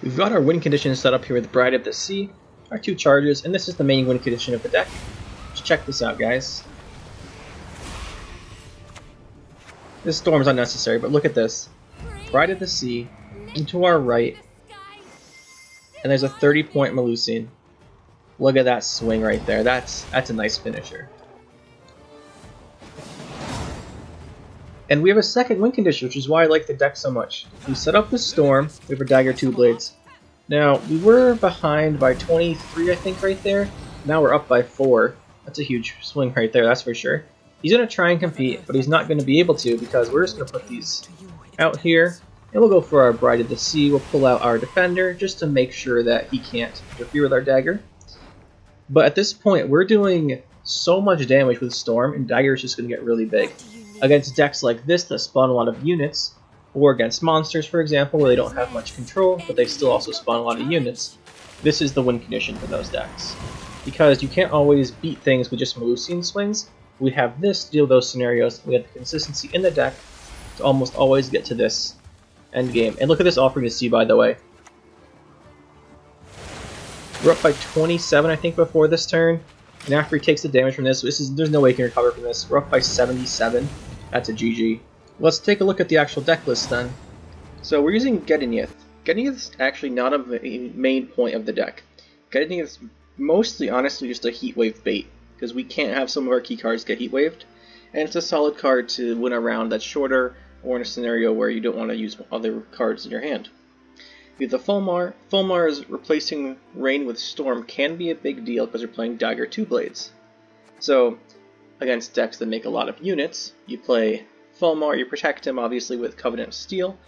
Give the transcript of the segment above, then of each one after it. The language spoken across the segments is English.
We've got our win condition set up here with Bride of the Sea, our 2 charges, and this is the main win condition of the deck. Just check this out, guys. This storm's unnecessary, but look at this. Bride of the Sea, into our right, and there's a 30-point Melusine. Look at that swing right there. That's a nice finisher. And we have a second win condition, which is why I like the deck so much. We set up the Storm, we have our Dagger 2 Blades. Now, we were behind by 23, I think, right there. Now we're up by 4. That's a huge swing right there, that's for sure. He's going to try and compete, but he's not going to be able to because we're just going to put these out here. And we'll go for our Bride of the Sea. We'll pull out our Defender just to make sure that he can't interfere with our Dagger. But at this point, we're doing so much damage with Storm, and Dagger is just going to get really big. Against decks like this that spawn a lot of units, or against monsters, for example, where they don't have much control, but they still also spawn a lot of units, this is the win condition for those decks. Because you can't always beat things with just Melusine swings, we have this to deal with those scenarios. We have the consistency in the deck to almost always get to this end game. And look at this Offering to Sea, by the way. We're up by 27, I think, before this turn. And after he takes the damage from this, there's no way he can recover from this. We're up by 77. That's a GG. Let's take a look at the actual deck list then. So we're using Gedyneith. Gedyneith's actually not a main point of the deck. Gedyneith's mostly, honestly, just a Heatwave bait, because we can't have some of our key cards get Heatwaved. And it's a solid card to win a round that's shorter, or in a scenario where you don't want to use other cards in your hand. We have the Fulmar. Fulmar is replacing Rain with Storm can be a big deal because you're playing Dagger 2 Blades. So, against decks that make a lot of units, you play Fulmar, you protect him obviously with Covenant of Steel,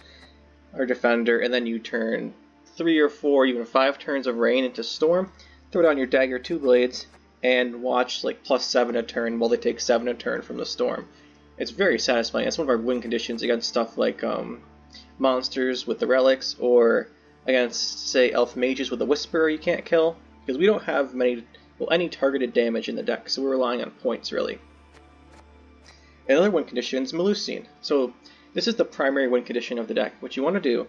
or Defender, and then you turn 3 or 4, even 5 turns of Rain into Storm, throw down your Dagger 2 Blades, and watch like +7 a turn while they take 7 a turn from the Storm. It's very satisfying. That's one of our win conditions against stuff like monsters with the relics, or against, say, elf mages with a Whisperer you can't kill, because we don't have any targeted damage in the deck, so we're relying on points, really. Another win condition is Melusine. So this is the primary win condition of the deck. What you want to do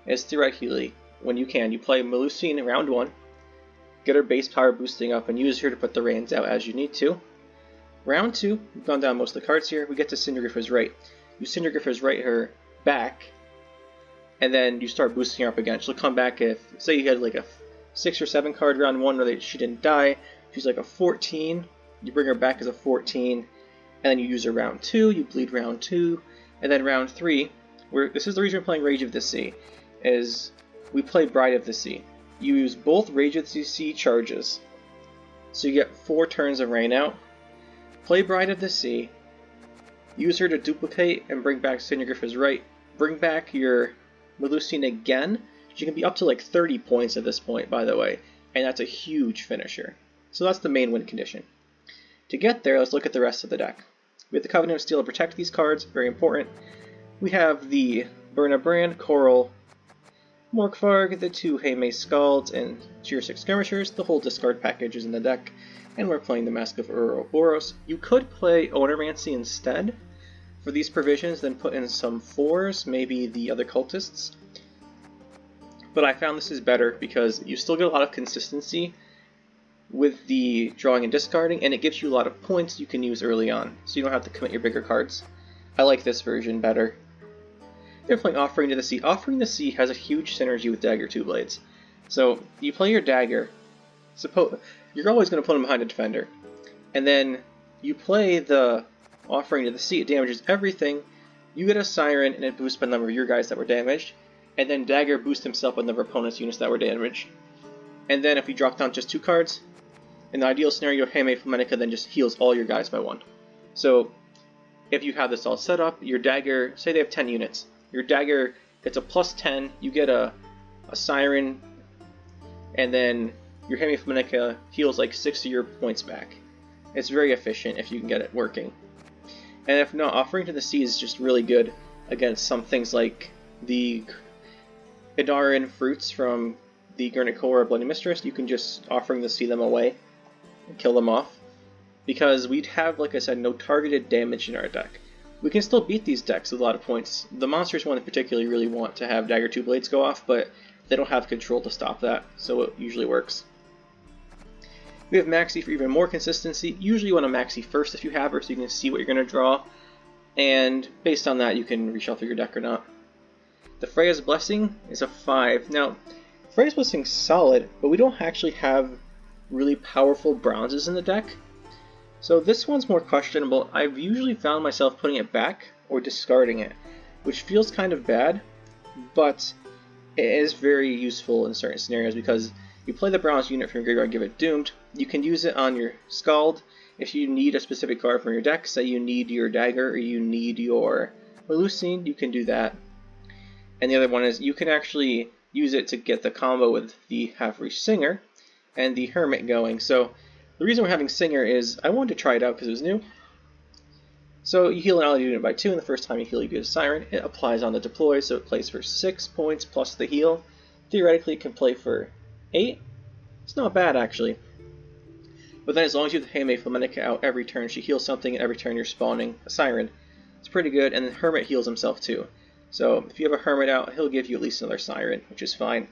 is, theoretically, when you can, you play Melusine in round 1, get her base power boosting up, and use her to put the Rains out as you need to. Round 2, we've gone down most of the cards here, we get to Sigrdrifa's Rite. You Sigrdrifa's Rite her back, and then you start boosting her up again. She'll come back if, say you had like a 6 or 7 card round 1 where she didn't die, she's like a 14, you bring her back as a 14, and then you use her round 2, you bleed round 2, and then round 3, this is the reason we're playing Rage of the Sea, is we play Bride of the Sea. You use both Rage of the Sea charges, so you get 4 turns of Rain out, play Bride of the Sea, use her to duplicate and bring back Sigrdrifa's Rite, bring back your Melusine again. She can be up to like 30 points at this point, by the way, and that's a huge finisher. So that's the main win condition. To get there, let's look at the rest of the deck. We have the Covenant of Steel to protect these cards, very important. We have the Burn a Brand, Coral, Morkvarg, the 2 Heatwave Scalds, and Tier 6 Skirmishers. The whole discard package is in the deck, and we're playing the Mask of Ouroboros. You could play Oneiromancy instead for these provisions, then put in some 4s, maybe the other cultists. But I found this is better because you still get a lot of consistency with the drawing and discarding, and it gives you a lot of points you can use early on, so you don't have to commit your bigger cards. I like this version better. They're playing Offering to the Sea. Offering to the Sea has a huge synergy with Dagger 2 Blades. So you play your Dagger, you're always going to put him behind a Defender, and then you play the Offering to the Sea, it damages everything, you get a Siren and it boosts by the number of your guys that were damaged, and then Dagger boosts himself by the number of opponent's units that were damaged. And then if you drop down just 2 cards, in the ideal scenario, Heatwave Fulmar then just heals all your guys by 1. So if you have this all set up, your Dagger, say they have 10 units, your Dagger gets a +10, you get a Siren, and then your Heatwave Fulmar heals like 6 of your points back. It's very efficient if you can get it working. And if not, Offering to the Sea is just really good against some things like the Idaran fruits from the Gurnicore or Bloody Mistress. You can just Offering to Sea them away and kill them off, because we'd have, like I said, no targeted damage in our deck. We can still beat these decks with a lot of points. The monsters one in particular really want to have Dagger 2 Blades go off, but they don't have control to stop that, so it usually works. We have Maxii for even more consistency. Usually you want to Maxii first if you have her, so you can see what you're going to draw, and based on that you can reshuffle your deck or not. The Freya's Blessing is a 5. Now, Freya's Blessing is solid, but we don't actually have really powerful bronzes in the deck. So this one's more questionable. I've usually found myself putting it back or discarding it, which feels kind of bad, but it is very useful in certain scenarios because you play the bronze unit from your graveyard and give it Doomed. You can use it on your Scald if you need a specific card from your deck. Say you need your Dagger or you need your Melusine, you can do that. And the other one is you can actually use it to get the combo with the Half-Reach Singer and the Hermit going. So the reason we're having Singer is I wanted to try it out because it was new. So you heal an allied unit by 2, and the first time you heal you get a Siren. It applies on the deploy, so it plays for 6 points plus the heal. Theoretically it can play for 8. It's not bad actually. But then as long as you have the Heatwave Flamenica out every turn, she heals something, and every turn you're spawning a Siren. It's pretty good, and then Hermit heals himself too. So if you have a Hermit out, he'll give you at least another Siren, which is fine.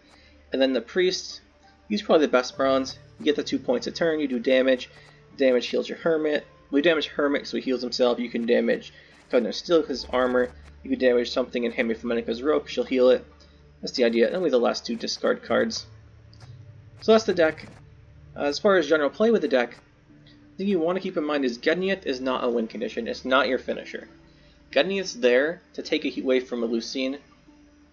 And then the Priest, he's probably the best bronze. You get the 2 points a turn, you do damage. Damage heals your Hermit. We damage Hermit, so he heals himself. You can damage Covenant of Steel because armor. You can damage something in Heatwave Flamenica's rope, she'll heal it. That's the idea. And we have the last 2 discard cards. So that's the deck. As far as general play with the deck, the thing you want to keep in mind is Gedyneith is not a win condition. It's not your finisher. Gedyneith's there to take a Heatwave from Melusine,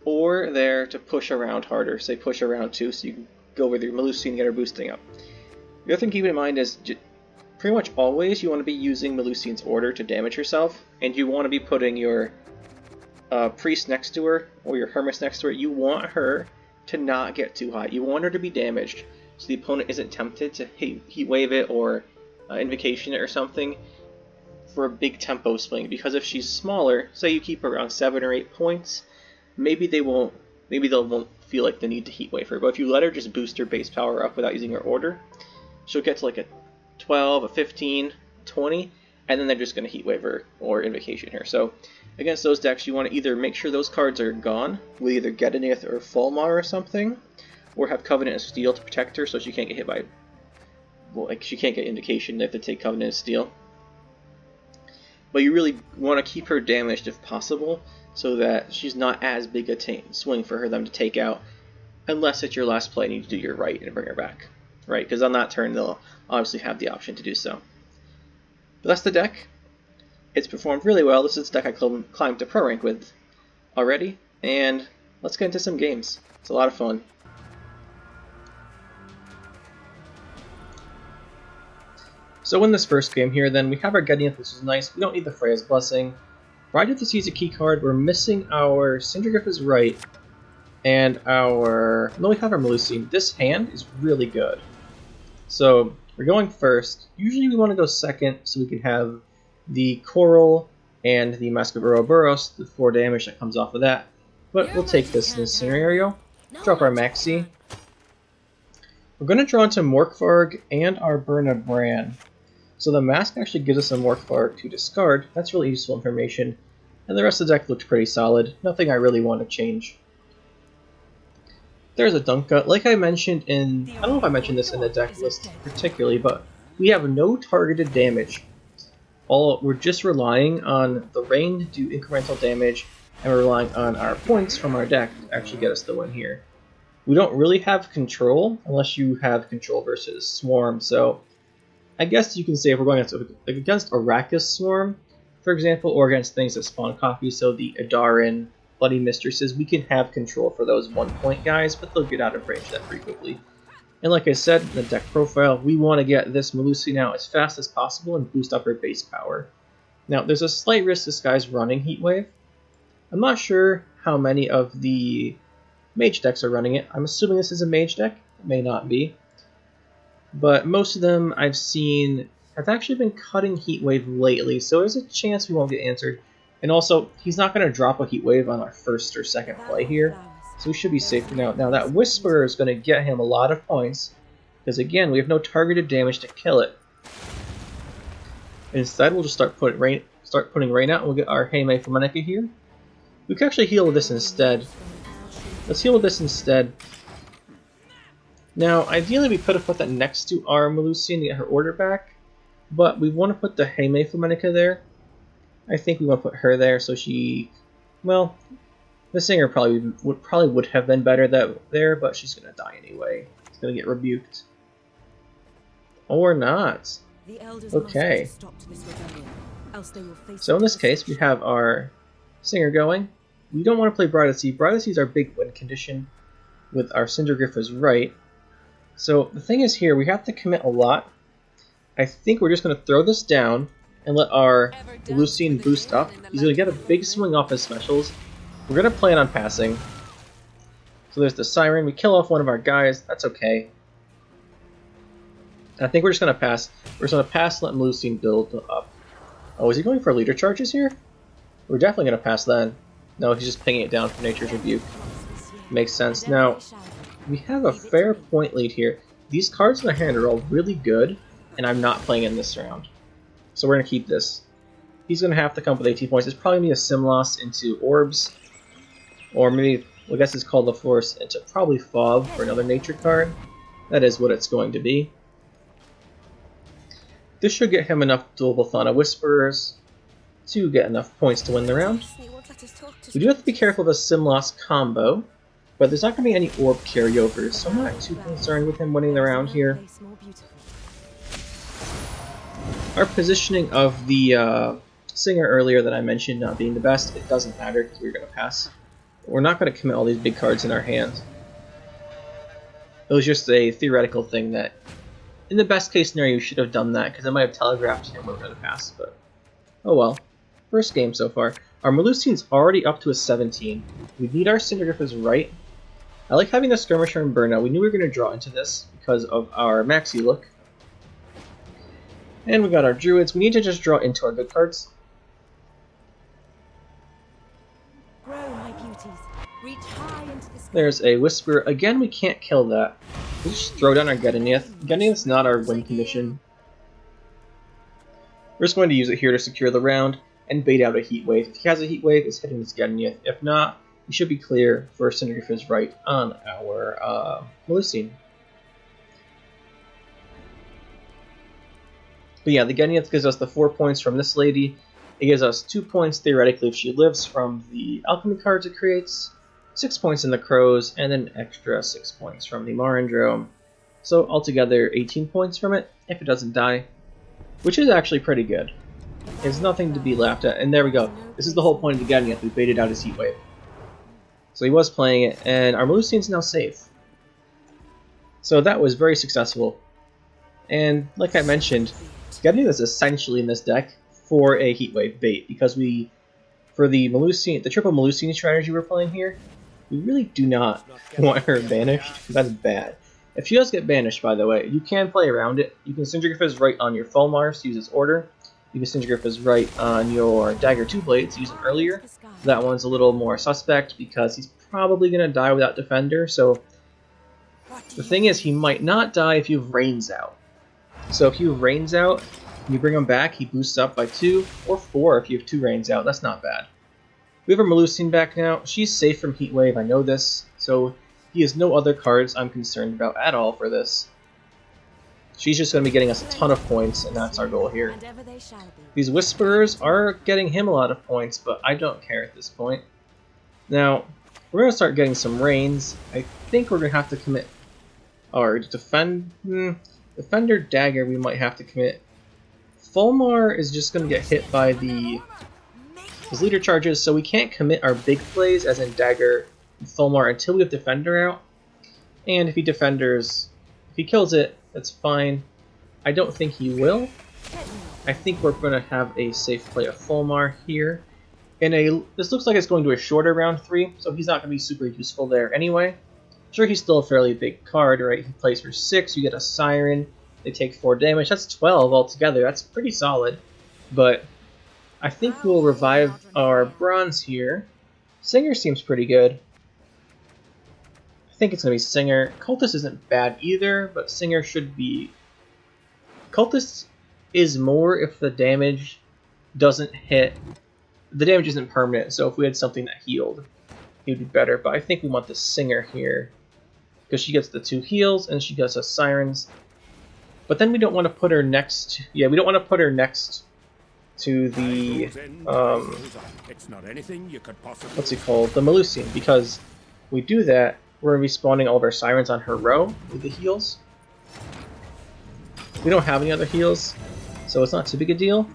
or there to push around harder, say push around 2, so you can go with your Melusine and get her boosting up. The other thing to keep in mind is pretty much always you want to be using Melusine's order to damage herself, and you want to be putting your Priest next to her, or your Hermit next to her. You want her to not get too high. You want her to be damaged, so the opponent isn't tempted to Heatwave it or Invocation it or something for a big tempo swing, because if she's smaller, say you keep her around 7 or 8 points, maybe they won't feel like the need to Heatwave her. But if you let her just boost her base power up without using her order, she'll get to like a 12, a 15, 20, and then they're just going to Heatwave her or Invocation her. So against those decks, you want to either make sure those cards are gone with either Gedyneith or Fulmar or something, or have Covenant of Steel to protect her so she can't get hit by, well, like she can't get Invocation. They have to take Covenant of Steel. But you really want to keep her damaged if possible, so that she's not as big a swing for them to take out, unless it's your last play and you do your Rite and bring her back. Right, because on that turn they'll obviously have the option to do so. But that's the deck. It's performed really well. This is the deck I climbed to Pro Rank with already, and let's get into some games. It's a lot of fun. So in this first game here, then, we have our Gedyneith, which is nice. We don't need the Freya's Blessing. Rite to use a key card. We're missing our Sigrdrifa's Rite, and our... No, we have our Melusine. This hand is really good. So we're going first. Usually we want to go second, so we can have the Coral and the Mask of Ouroboros, the 4 damage that comes off of that. But we'll take this in this scenario. Drop our Maxii. We're going to draw into Morkvarg and our Burn of Bran. So the Mask actually gives us a Morkvarg to discard. That's really useful information. And the rest of the deck looks pretty solid. Nothing I really want to change. There's a Dunka. Like I mentioned in... I don't know if I mentioned this in the deck list particularly, but we have no targeted damage. We're just relying on the rain to do incremental damage, and we're relying on our points from our deck to actually get us the win here. We don't really have control unless you have control versus Swarm, so I guess you can say if we're going against Arrakis Swarm, for example, or against things that spawn copies, so the Adaran, Bloody Mistresses, we can have control for those 1-point guys, but they'll get out of range that pretty quickly. And like I said, in the deck profile, we want to get this Melusine out as fast as possible and boost up her base power. Now, there's a slight risk this guy's running Heatwave. I'm not sure how many of the mage decks are running it. I'm assuming this is a mage deck. It may not be. But most of them I've seen have actually been cutting Heatwave lately, so there's a chance we won't get answered. And also, he's not going to drop a Heatwave on our first or second play here, so we should be safe for now. Now, that Whisperer is going to get him a lot of points, because again, we have no targeted damage to kill it. Instead, we'll just start putting rain out, and we'll get our Heatwave Flamenica here. We can actually heal with this instead. Let's heal with this instead. Now, ideally we could have put that next to our Melusine to get her order back, but we want to put the Heatwave there. I think we want to put her there so she, well, the singer probably would have been better there, but she's gonna die anyway. She's gonna get rebuked, or not. Okay. So in this case, we have our singer going. We don't want to play Bride of Sea. Bride of Sea is our big win condition with our Syndicate Rite. So the thing is here, we have to commit a lot. I think we're just going to throw this down and let our Melusine boost up. He's going to get a big swing off his specials. We're going to plan on passing. So there's the Siren. We kill off one of our guys. That's okay. I think we're just going to pass. We're just going to pass and let Melusine build up. Oh, is he going for leader charges here? We're definitely going to pass then. No, he's just pinging it down for Nature's Rebuke. Makes sense. Now, we have a fair point lead here. These cards in our hand are all really good, and I'm not playing in this round. So we're going to keep this. He's going to have to come up with 18 points. It's probably going to be a sim loss into Orbs, or maybe, well, I guess it's called the Force, into probably Fog for another nature card. That is what it's going to be. This should get him enough Dual Thana Whisperers to get enough points to win the round. We do have to be careful of a sim loss combo, but there's not going to be any orb carryovers, so I'm not too concerned with him winning the round here. Our positioning of the singer earlier that I mentioned not being the best, it doesn't matter because we're going to pass. We're not going to commit all these big cards in our hand. It was just a theoretical thing that, in the best case scenario, you should have done that because I might have telegraphed him we're going to pass, but oh well. First game so far. Our Melusine's already up to a 17. We need our Sigrdrifa's Rite. I like having the Skirmisher and Burnout. We knew we were going to draw into this because of our Maxii look. And we got our Druids. We need to just draw into our good cards. There's a Whisper. Again, we can't kill that. We just throw down our Gedyneith. Gedyneith's not our win condition. We're just going to use it here to secure the round and bait out a Heatwave. If he has a Heatwave, it's hitting this Gedyneith. If not, we should be clear for Sigrdrifa's Rite on our Melusine. But yeah, the Gedyneith gives us the 4 points from this lady. It gives us 2 points theoretically if she lives from the alchemy cards it creates, 6 points in the Crows, and then an extra 6 points from the Marindrome. So altogether 18 points from it if it doesn't die, which is actually pretty good. It's nothing to be laughed at. And there we go. This is the whole point of the Gedyneith. We baited out his Heatwave. So he was playing it, and our Melusine's now safe. So that was very successful. And like I mentioned, Gedyneith is essentially in this deck for a Heatwave bait, because for the Melusine, the triple Melusine strategy we're playing here, we really do not want her banished. That's bad. If she does get banished, by the way, you can play around it. You can Syndicate Rite on your Fulmar to use its order. You can Syndicate Rite on your Dagger 2 Blades, use it earlier. That one's a little more suspect because he's probably going to die without Defender, so the thing is, he might not die if you have Rains out. So if you have Rains out, and you bring him back, he boosts up by 2, or 4 if you have 2 Rains out. That's not bad. We have our Melusine back now. She's safe from Heatwave, I know this, so he has no other cards I'm concerned about at all for this. She's just going to be getting us a ton of points, and that's our goal here. These Whisperers are getting him a lot of points, but I don't care at this point. Now, we're going to start getting some Rains. I think we're going to have to commit our Defender Dagger we might have to commit. Fulmar is just going to get hit by his leader charges, so we can't commit our big plays, as in Dagger and Fulmar, until we have Defender out. And if he kills it, that's fine. I don't think he will. I think we're going to have a safe play of Fulmar here. This looks like it's going to a shorter round 3, so he's not going to be super useful there anyway. Sure, he's still a fairly big card, right? He plays for 6, you get a Siren, they take 4 damage. That's 12 altogether. That's pretty solid. But I think we'll revive our Bronze here. Singer seems pretty good. I think it's going to be Singer. Cultist isn't bad either, but Singer should be... Cultist is more if the damage doesn't hit... The damage isn't permanent, so if we had something that healed. he'd be better, but I think we want the Singer here. Because she gets the 2 heals, and she gets us Sirens. But then we don't want to put her next... Yeah, we don't want to put her next to the... what's it called? The Melusine, because we do that, we're going to be spawning all of our Sirens on her row with the heals. We don't have any other heals, so it's not too big a deal.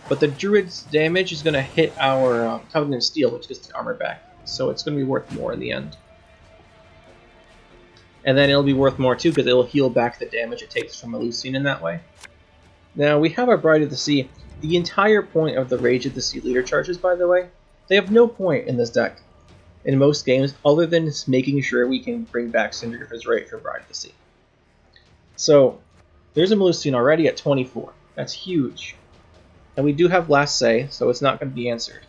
But the Druid's damage is going to hit our Covenant Steel, which gets the armor back. So it's going to be worth more in the end. And then it'll be worth more too, because it'll heal back the damage it takes from Melusine in that way. Now, we have our Bride of the Sea. The entire point of the Rage of the Sea leader charges, by the way, they have no point in this deck in most games, other than making sure we can bring back Syndicate Rite for Bride of the Sea. So, there's a Melusine already at 24. That's huge. And we do have Last Say, so it's not going to be answered.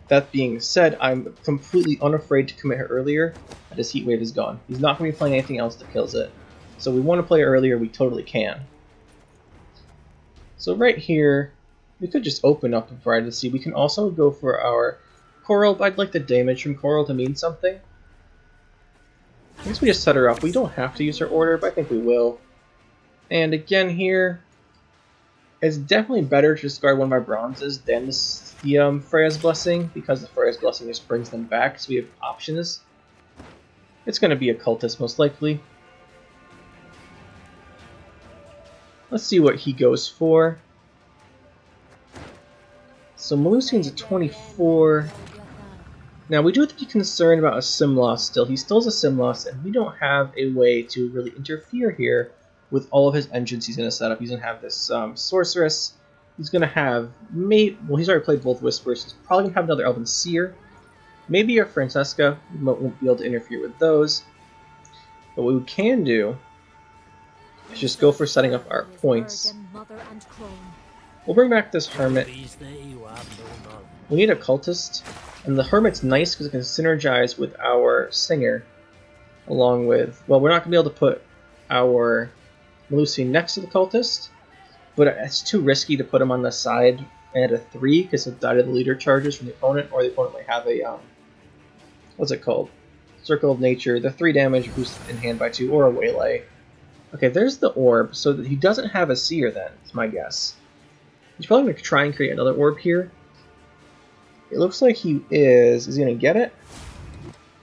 That being said, I'm completely unafraid to commit her earlier, that his Heatwave is gone. He's not going to be playing anything else that kills it. So we want to play earlier, we totally can. So right here, we could just open up a Bride of the Sea. We can also go for our Coral, but I'd like the damage from Coral to mean something. I guess we just set her up. We don't have to use her order, but I think we will. And again here, it's definitely better to discard one of our bronzes than the Freya's Blessing, because the Freya's Blessing just brings them back, so we have options. It's going to be a Cultist, most likely. Let's see what he goes for. So Melusine's at 24. Now, we do have to be concerned about a Sim loss still. He still has a Sim loss, and we don't have a way to really interfere here with all of his engines he's going to set up. He's going to have this Sorceress. He's going to have... well, he's already played both Whispers. He's probably going to have another Elven Seer. Maybe a Francesca. We won't be able to interfere with those. But what we can do is just go for setting up our points. We'll bring back this Hermit. We need a Cultist. And the Hermit's nice because it can synergize with our Singer. Along with... well, we're not going to be able to put our Melusine next to the Cultist. But it's too risky to put him on the side at a 3 because he'll die to the leader charges from the opponent, or the opponent might have a, what's it called? Circle of Nature, the 3 damage boosted in hand by 2, or a Waylay. Okay, there's the Orb, so that he doesn't have a Seer then, is my guess. He's probably going to try and create another Orb here. It looks like he is. Is he going to get it?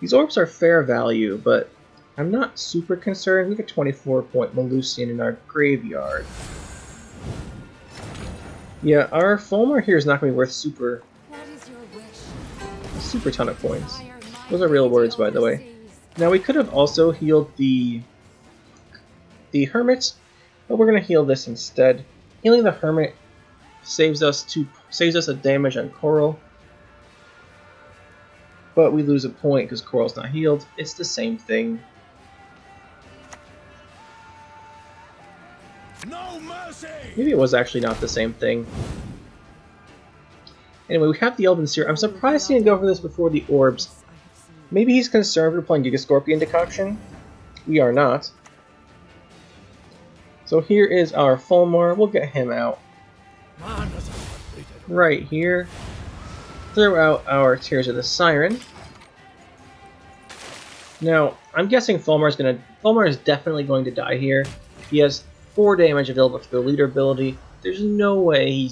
These Orbs are fair value, but I'm not super concerned. We have a 24-point Melusine in our graveyard. Yeah, our Fulmar here is not going to be worth super ton of points. Those are real words, by the way. Now, we could have also healed the Hermit, but we're going to heal this instead. Healing the Hermit saves us a damage on Coral, but we lose a point because Coral's not healed. It's the same thing. No mercy! Maybe it was actually not the same thing. Anyway, we have the Elven Seer. I'm surprised he didn't go for this before the Orbs. Maybe he's concerned we're playing Giga Scorpion Decoction. We are not. So here is our Fulmar. We'll get him out. Right here. Throw out our Tears of the Siren. Now, I'm guessing Fulmar is definitely going to die here. He has 4 damage available for the leader ability. There's no way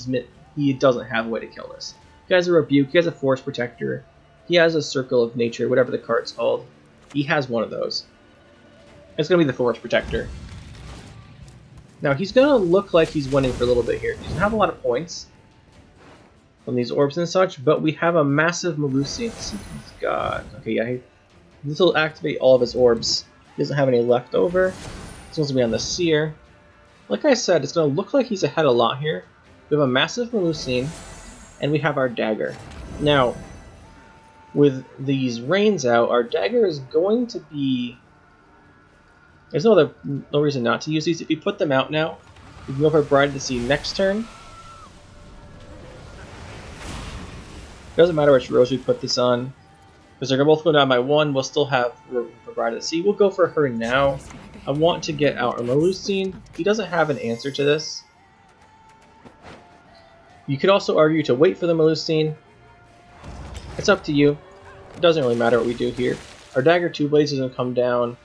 he doesn't have a way to kill this. He has a Rebuke, he has a Force Protector, he has a Circle of Nature, whatever the card's called. He has one of those. It's going to be the Force Protector. Now, he's going to look like he's winning for a little bit here. He doesn't have a lot of points from these orbs and such, but we have a massive Melusine. God. Okay, yeah, this will activate all of his orbs. He doesn't have any left over. This one's going to be on the Seer. Like I said, it's going to look like he's ahead a lot here. We have a massive Melusine, and we have our Dagger. Now, with these Rains out, our Dagger is going to be... There's no reason not to use these. If we put them out now, we can go for Bride of the Sea next turn. Doesn't matter which rows we put this on, because they're both going down by 1. We'll still have room for Bride of the Sea. We'll go for her now. I want to get out our Melusine. He doesn't have an answer to this. You could also argue to wait for the Melusine. It's up to you. It doesn't really matter what we do here. Our Dagger 2 Blades is going to come down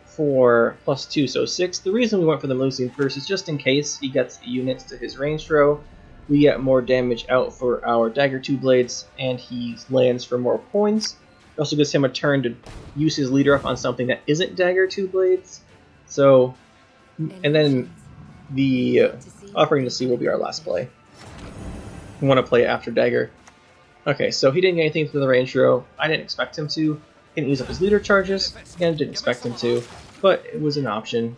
for +2, so 6. The reason we went for the Melusine first is just in case he gets units to his range throw, we get more damage out for our Dagger 2 Blades, and he lands for more points. It also gives him a turn to use his leader up on something that isn't Dagger 2 Blades. So, and then the Offering to Sea will be our last play. We want to play it after Dagger. Okay, so he didn't get anything for the range throw. I didn't expect him to. He didn't use up his leader charges. Again, didn't expect him to, but it was an option.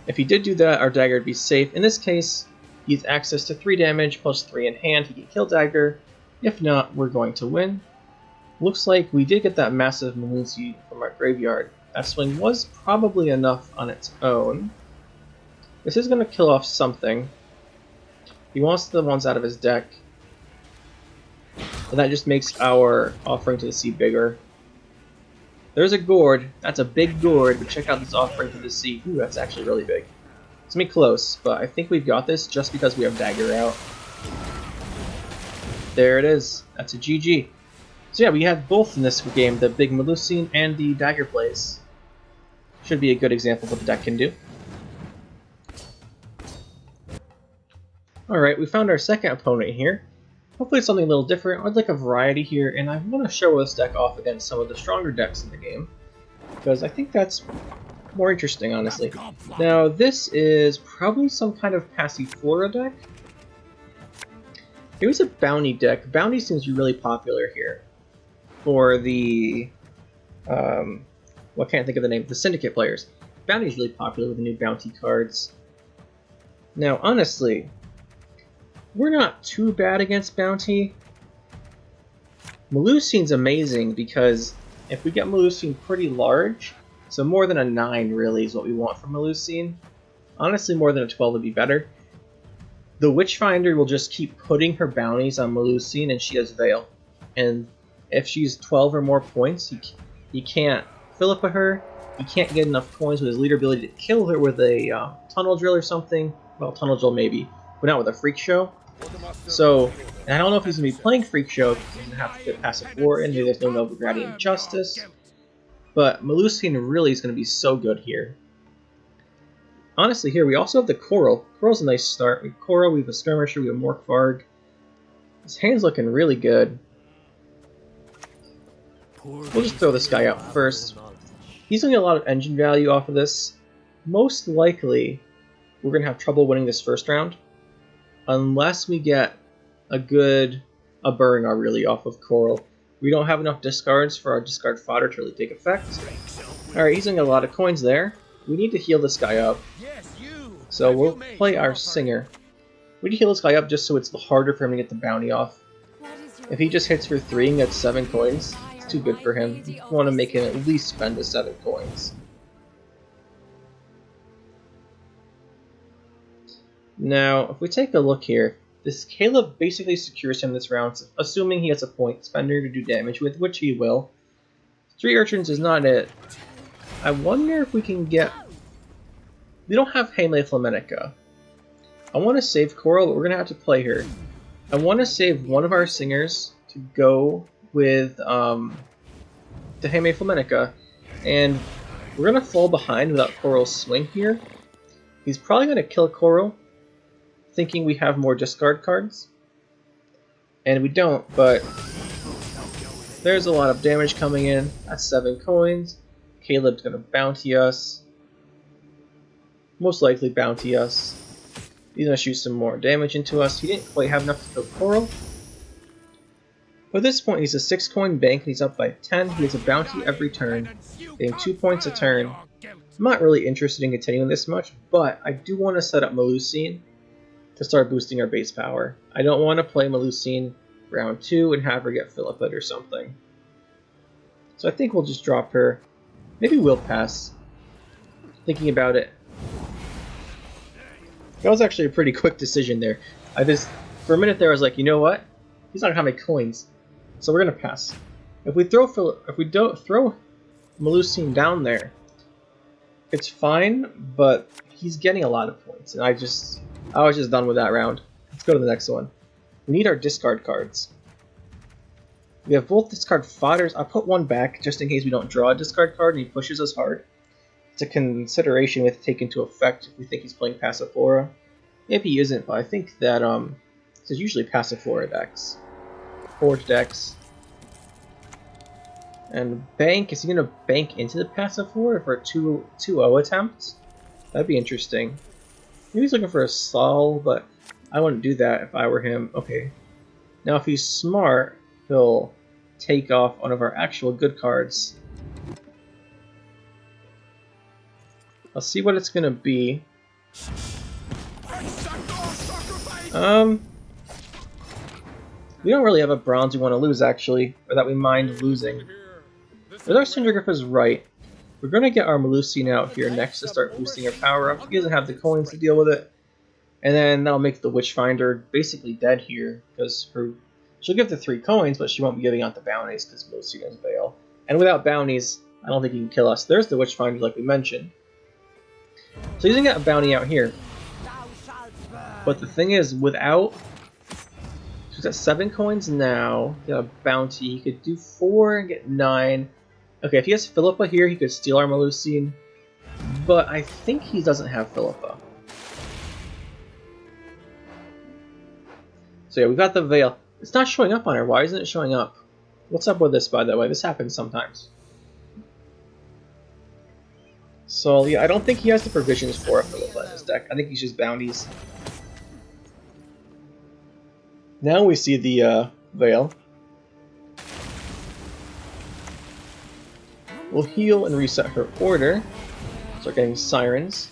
If he did do that, our Dagger would be safe. In this case, he has access to 3 damage plus 3 in hand. He can kill Dagger. If not, we're going to win. Looks like we did get that massive Melusine from our graveyard. That swing was probably enough on its own. This is going to kill off something. He wants the ones out of his deck. And that just makes our Offering to the Sea bigger. There's a gourd. That's a big gourd, but check out this Offering to the Sea. Ooh, that's actually really big. It's gonna be close, but I think we've got this just because we have Dagger out. There it is. That's a GG. So yeah, we had both in this game, the big Melusine and the Dagger plays. Should be a good example of what the deck can do. Alright, we found our second opponent here. Hopefully it's something a little different. I'd like a variety here, and I want to show this deck off against some of the stronger decks in the game, because I think that's more interesting, honestly. Now, this is probably some kind of Passiflora deck. It was a Bounty deck. Bounty seems to be really popular here for the, can't think of the name, the Syndicate players. Bounty is really popular with the new Bounty cards. Now, honestly, we're not too bad against Bounty. Melusine's amazing because if we get Melusine pretty large, so more than a 9 really is what we want from Melusine. Honestly, more than a 12 would be better. The Witchfinder will just keep putting her bounties on Melusine, and she has Veil. And if she's 12 or more points, he can't fill up with her. He can't get enough coins with his leader ability to kill her with a Tunnel Drill or something. Well, Tunnel Drill maybe, but not with a Freak Show. So, and I don't know if he's going to be playing Freak Show because he's going to have to fit Passiflora in. Maybe there's no Novigradian Justice. But Melusine really is going to be so good here. Honestly, here we also have the Coral. Coral's a nice start. We have Coral, we have a Skirmisher, we have Morkvarg. His hand's looking really good. We'll just throw this guy out first. He's going to get a lot of engine value off of this. Most likely, we're going to have trouble winning this first round. Unless we get a Burringar really off of Coral. We don't have enough discards for our discard fodder to really take effect. Alright, he's going to get a lot of coins there. We need to heal this guy up. So we'll play our Singer. We need to heal this guy up just so it's harder for him to get the bounty off. If he just hits for 3 and gets 7 coins, it's too good for him. You want to make him at least spend the 7 coins. Now, if we take a look here, this Caleb basically secures him this round, assuming he has a point spender to do damage with, which he will. 3 Urchins is not it. I wonder if we can get... We don't have Heatwave Flamennica. I want to save Coral, but we're going to have to play her. I want to save one of our Singers to go with the Heatwave Flamennica, and we're going to fall behind without Coral's swing here. He's probably going to kill Coral, thinking we have more discard cards. And we don't, but there's a lot of damage coming in. That's 7 coins. Caleb's going to bounty us. Most likely bounty us. He's going to shoot some more damage into us. He didn't quite have enough to kill Coral. But at this point, he's a 6 coin bank and he's up by 10. He has a bounty every turn, getting 2 points a turn. I'm not really interested in continuing this much, but I do want to set up Melusine to start boosting our base power. I don't want to play Melusine round 2 and have her get Philippid or something. So I think we'll just drop her. Maybe we'll pass. Thinking about it. That was actually a pretty quick decision there. For a minute there I was like, you know what? He's not gonna have any coins. So we're gonna pass. If we don't throw Melusine down there, it's fine, but he's getting a lot of points, and I was just done with that round. Let's go to the next one. We need our discard cards. We have both discard fodders. I'll put one back just in case we don't draw a discard card and he pushes us hard. It's a consideration we have to take into effect if we think he's playing Passiflora. Maybe he isn't, but I think that this is usually Passiflora decks. Forge decks. And bank, is he going to bank into the Passiflora for a 2-0 attempt? That'd be interesting. Maybe he's looking for a Sol, but I wouldn't do that if I were him. Okay. Now if he's smart, he'll take off one of our actual good cards. I'll see what it's going to be. We don't really have a bronze we want to lose, actually, or that we mind losing. With our Syndicate Rite, we're going to get our Melusine out here next to start boosting her power up. He doesn't have the coins to deal with it. And then that'll make the Witchfinder basically dead here, because she'll give the 3 coins, but she won't be giving out the bounties because Melusine has Veil. And without bounties, I don't think he can kill us. There's the Witchfinder, like we mentioned. So he's going to get a bounty out here. But the thing is, without... So he's got 7 coins now. He got a bounty. He could do 4 and get 9. Okay, if he has Philippa here, he could steal our Melusine. But I think he doesn't have Philippa. So yeah, we've got the Veil. It's not showing up on her. Why isn't it showing up? What's up with this, by the way? This happens sometimes. So yeah, I don't think he has the provisions for a Philippa in his deck. I think he's just bounties. Now we see the Veil. We'll heal and reset her order. Start getting Sirens.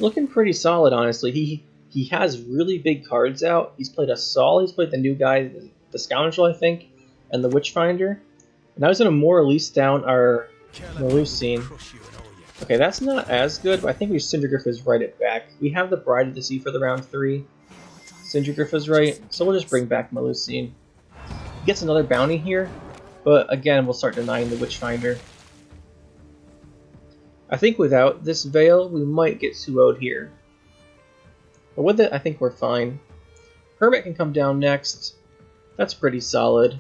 Looking pretty solid, honestly. He has really big cards out. He's played a Sol, he's played the new guy, the Scoundrel, I think, and the Witchfinder. And I was going to more release down our Melusine. Okay, that's not as good, but I think we Syndicate Rite it back. We have the Bride of the Sea for the round 3. Syndicate Rite, so we'll just bring back Melusine. He gets another bounty here, but again, we'll start denying the Witchfinder. I think without this Veil, we might get 2-0'd here. But with it, I think we're fine. Hermit can come down next. That's pretty solid.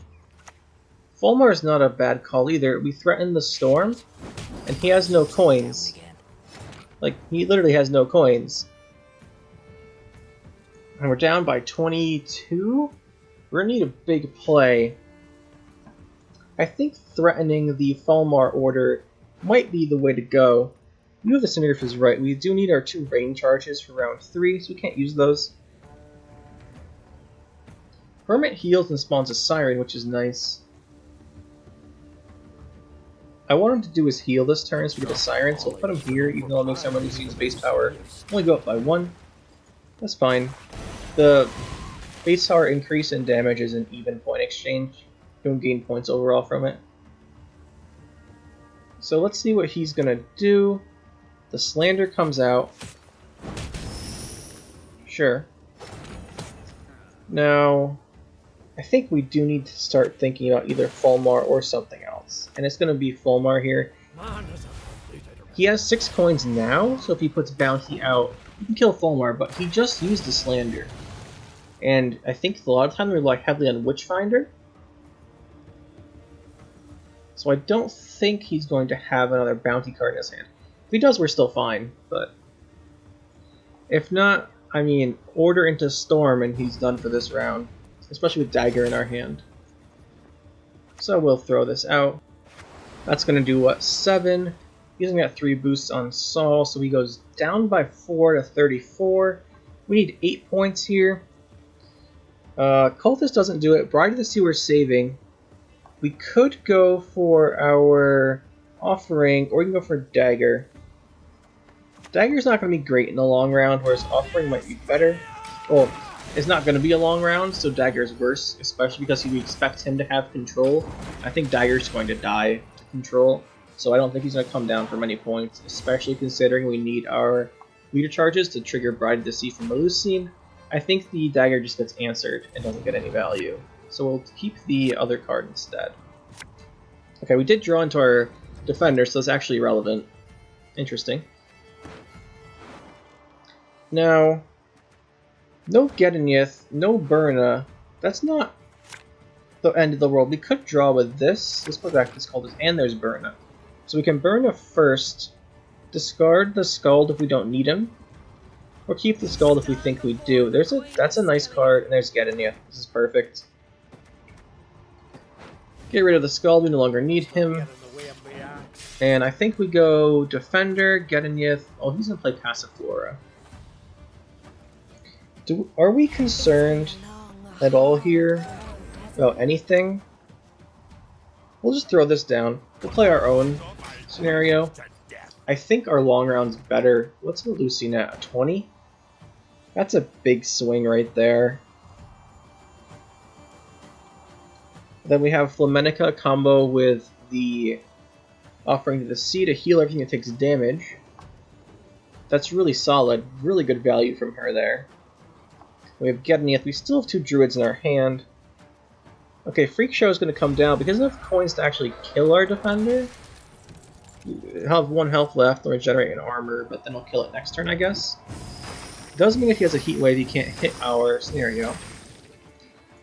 Fulmar is not a bad call either. We threaten the Storm, and he has no coins. Like, he literally has no coins. And we're down by 22? We're gonna need a big play. I think threatening the Fulmar order might be the way to go. We know the Syndicate Rite. We do need our 2 rain charges for round 3, so we can't use those. Hermit heals and spawns a Siren, which is nice. I want him to do his heal this turn so we get a Siren, so we'll put him here, even though it makes our Melusine's base power only go up by 1. That's fine. The base power increase in damage is an even point exchange. You don't gain points overall from it. So let's see what he's gonna do. The Slander comes out. Sure. Now, I think we do need to start thinking about either Fulmar or something else. And it's going to be Fulmar here. He has 6 coins now, so if he puts Bounty out, he can kill Fulmar, but he just used the Slander. And I think a lot of time we rely heavily on Witchfinder. So I don't think he's going to have another Bounty card in his hand. If he does, we're still fine, but if not, I mean, order into Storm and he's done for this round, especially with Dagger in our hand. So we'll throw this out. That's going to do, what, 7? He's only got 3 boosts on Sol, so he goes down by 4 to 34. We need 8 points here. Cultist doesn't do it. Bride of the Sea we're saving. We could go for our Offering, or we can go for Dagger. Dagger's not going to be great in the long round, whereas Offering might be better. Well, it's not going to be a long round, so Dagger is worse, especially because we expect him to have control. I think Dagger's going to die to control, so I don't think he's going to come down for many points, especially considering we need our meter charges to trigger Bride of the Sea from Melusine. I think the Dagger just gets answered and doesn't get any value, so we'll keep the other card instead. Okay, we did draw into our Defender, so it's actually relevant. Interesting. Now, no Gedyneith, no Burna. That's not the end of the world. We could draw with this. Let's put back this called this, and there's Burna. So we can Burna first, discard the Scald if we don't need him, or keep the Scald if we think we do. That's a nice card, and there's Gedyneith. This is perfect. Get rid of the Scald, we no longer need him. And I think we go Defender, Gedyneith. Oh, he's gonna play Passiflora. Are we concerned at all here about anything? We'll just throw this down. We'll play our own scenario. I think our long round's better. What's Melusine at? A 20? That's a big swing right there. Then we have Flamennica combo with the Offering to the Sea to heal everything that takes damage. That's really solid. Really good value from her there. We have Gedyneith. We still have 2 Druids in our hand. Okay, Freak Show is going to come down. Because enough coins to actually kill our defender. He'll have 1 health left, and regenerate an armor, but then he'll kill it next turn, I guess. Does mean if he has a Heatwave, he can't hit our scenario.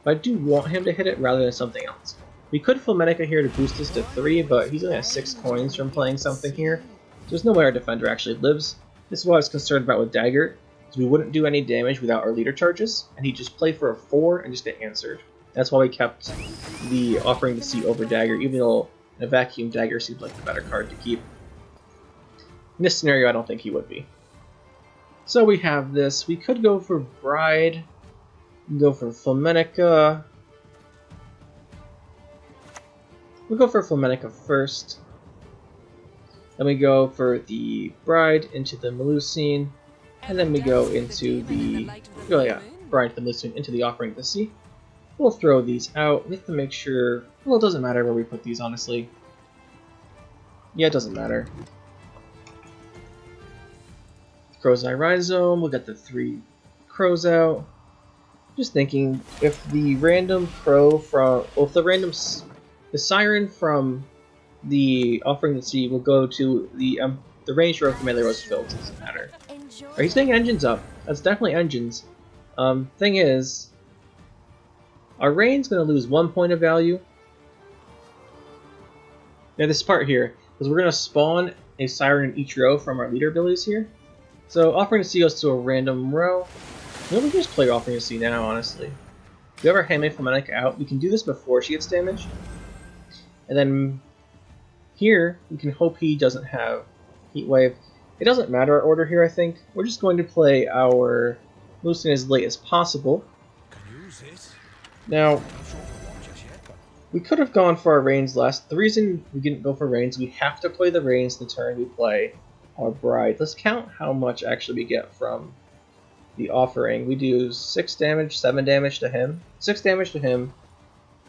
But I do want him to hit it rather than something else. We could Flamennica here to boost this to 3, but he's only at 6 coins from playing something here. So there's no way our defender actually lives. This is what I was concerned about with Dagger, is we wouldn't do any damage without our leader charges, and he'd just play for a 4 and just get answered. That's why we kept the Offering the Sea over Dagger, even though in a vacuum Dagger seemed like the better card to keep. In this scenario, I don't think he would be. So we have this. We could go for Bride, go for Flamennica. We'll go for Flamennica first. Then we go for the Bride into the Melusine. And then we go into the... Oh yeah, Bride to the Melusine into the Offering of the Sea. We'll throw these out. We have to make sure... Well, it doesn't matter where we put these, honestly. Yeah, it doesn't matter. Crow's Eye Rhizome. We'll get the 3 crows out. Just thinking, if the random crow from... Well, if the Siren from the Offering the Sea will go to the range row from Melee Rose filled, so it doesn't matter. Alright, he's getting engines up. That's definitely engines. Thing is, our Rain's going to lose 1 point of value. Now this part here, because we're going to spawn a Siren in each row from our leader abilities here. So Offering the Sea goes to a random row. We can just play Offering the Sea now, honestly. We have our Handmaid Flamennica out. We can do this before she gets damaged. And then here, we can hope he doesn't have Heatwave. It doesn't matter our order here, I think. We're just going to play our Melusine as late as possible. Now, we could have gone for our Rains last. The reason we didn't go for Rains, we have to play the Rains the turn we play our Bride. Let's count how much actually we get from the Offering. We do 6 damage, 7 damage to him. 6 damage to him.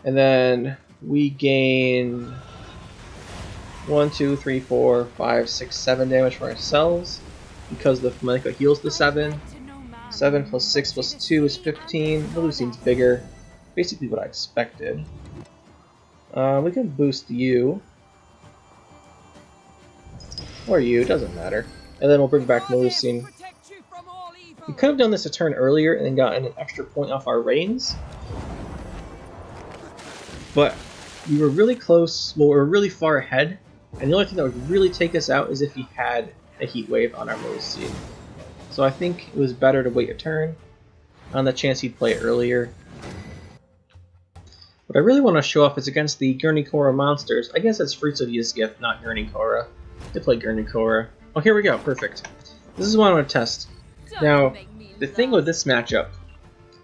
And then we gain 1, 2, 3, 4, 5, 6, 7 damage for ourselves. Because the Flamennica heals the 7. 7 plus 6 plus 2 is 15. Melusine's bigger. Basically what I expected. We can boost you. Or you, doesn't matter. And then we'll bring back Melusine. We could have done this a turn earlier and then gotten an extra point off our Rains. But we were really close, well, we were really far ahead. And the only thing that would really take us out is if he had a Heatwave on our Melusine. So I think it was better to wait a turn on the chance he'd play it earlier. What I really want to show off is against the Gedyneith monsters. I guess it's Fruits of Ysgith, not Gedyneith. They play Gedyneith. Oh, here we go. Perfect. This is what I want to test. Now, the thing with this matchup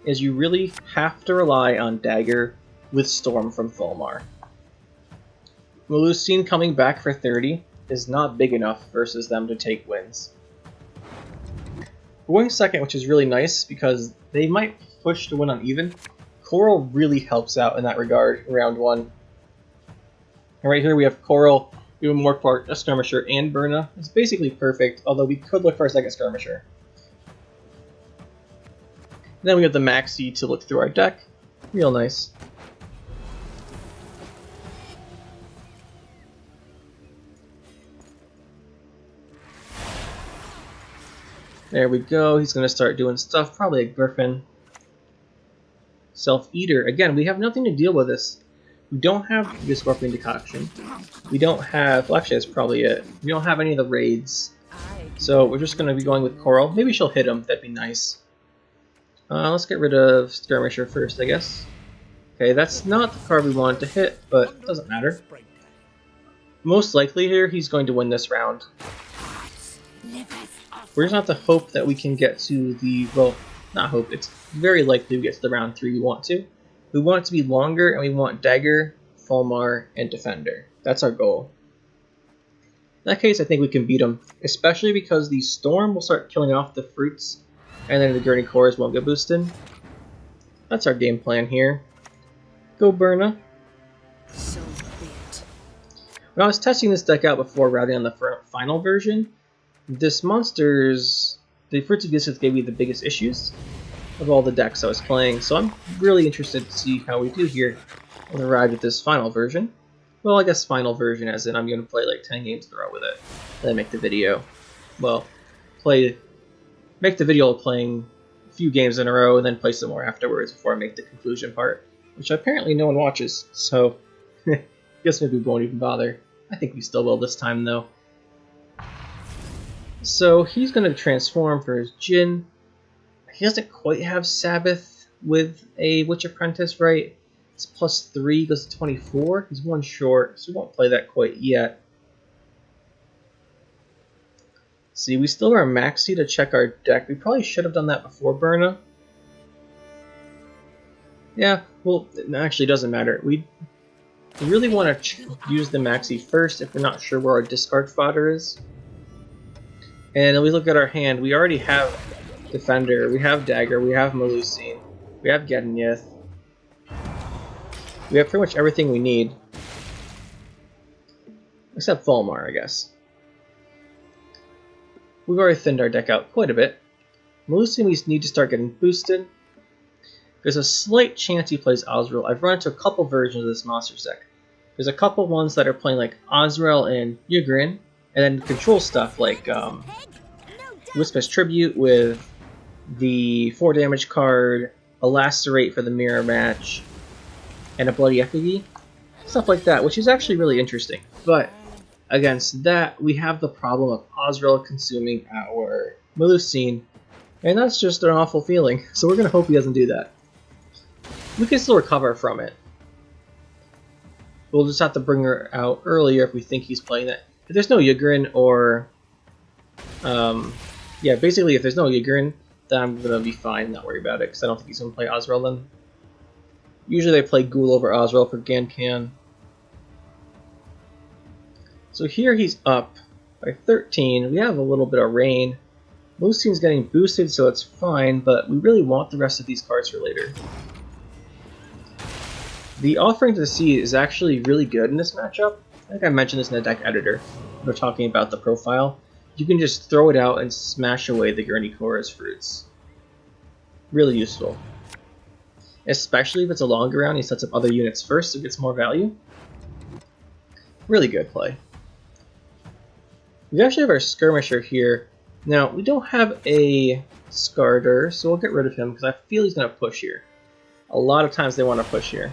is you really have to rely on Dagger with Storm from Fulmar. Melusine coming back for 30 is not big enough versus them to take wins. We're going second, which is really nice because they might push to win on even. Coral really helps out in that regard in round 1. And right here we have Coral, even more for a Skirmisher and Burna. It's basically perfect, although we could look for a second Skirmisher. Then we have the Maxii to look through our deck. Real nice. There we go. He's going to start doing stuff, probably a Griffin. Self-Eater. Again, we have nothing to deal with this. We don't have this Scorpion Decoction. We don't have... Well, actually, that's probably it. We don't have any of the raids. So we're just going to be going with Coral. Maybe she'll hit him. That'd be nice. Let's get rid of Skirmisher first, I guess. Okay, that's not the card we wanted to hit, but it doesn't matter. Most likely here, he's going to win this round. We're just going to have to hope that we can get to the... Well, not hope. It's very likely we get to the round 3 we want to. We want it to be longer, and we want Dagur, Fulmar, and Defender. That's our goal. In that case, I think we can beat him, especially because the Storm will start killing off the fruits, and then the Gurney Cores won't get boosted. That's our game plan here. Go Burna. So be it. When I was testing this deck out before routing on the final version, this monster's... The Fruits of Ysgith gave me the biggest issues of all the decks I was playing, so I'm really interested to see how we do here when we arrive at this final version. Well, I guess final version as in I'm going to play like 10 games in a row with it, then make the video. Well, make the video playing a few games in a row and then play some more afterwards before I make the conclusion part, which apparently no one watches, so I guess maybe we won't even bother. I think we still will this time though. So he's going to transform for his Jhin. He doesn't quite have Sabbath with a Witch Apprentice, right? It's +3, goes to 24. He's one short, so we won't play that quite yet. See, we still have our Maxii to check our deck. We probably should have done that before Burna. Yeah, well, it actually doesn't matter. We really want to use the Maxii first if we're not sure where our discard fodder is. And then we look at our hand, we already have Defender, we have Dagur, we have Melusine, we have Gedyneith. We have pretty much everything we need. Except Fulmar, I guess. We've already thinned our deck out quite a bit. Melusine we need to start getting boosted. There's a slight chance he plays Azrael. I've run into a couple versions of this monster's deck. There's a couple ones that are playing like Azrael and Ygritte, and then control stuff like Wispa's Tribute with the 4 damage card, a Lacerate for the mirror match, and a Bloody Effigy. Stuff like that, which is actually really interesting. But against that, we have the problem of Azrael consuming our Melusine, and that's just an awful feeling. So we're going to hope he doesn't do that. We can still recover from it. We'll just have to bring her out earlier if we think he's playing that. If there's no Ygritte or... yeah, basically if there's no Ygritte, then I'm going to be fine, not worry about it, because I don't think he's going to play Azrael then. Usually they play Ghoul over Azrael for Gankan. So here he's up by 13. We have a little bit of rain. Melusine's getting boosted, so it's fine, but we really want the rest of these cards for later. The Offering to the Sea is actually really good in this matchup. I think I mentioned this in the deck editor when we're talking about the profile. You can just throw it out and smash away the Gurney Cores fruits. Really useful. Especially if it's a longer round, he sets up other units first so it gets more value. Really good play. We actually have our Skirmisher here. Now, we don't have a Skarder, so we'll get rid of him because I feel he's going to push here. A lot of times they want to push here.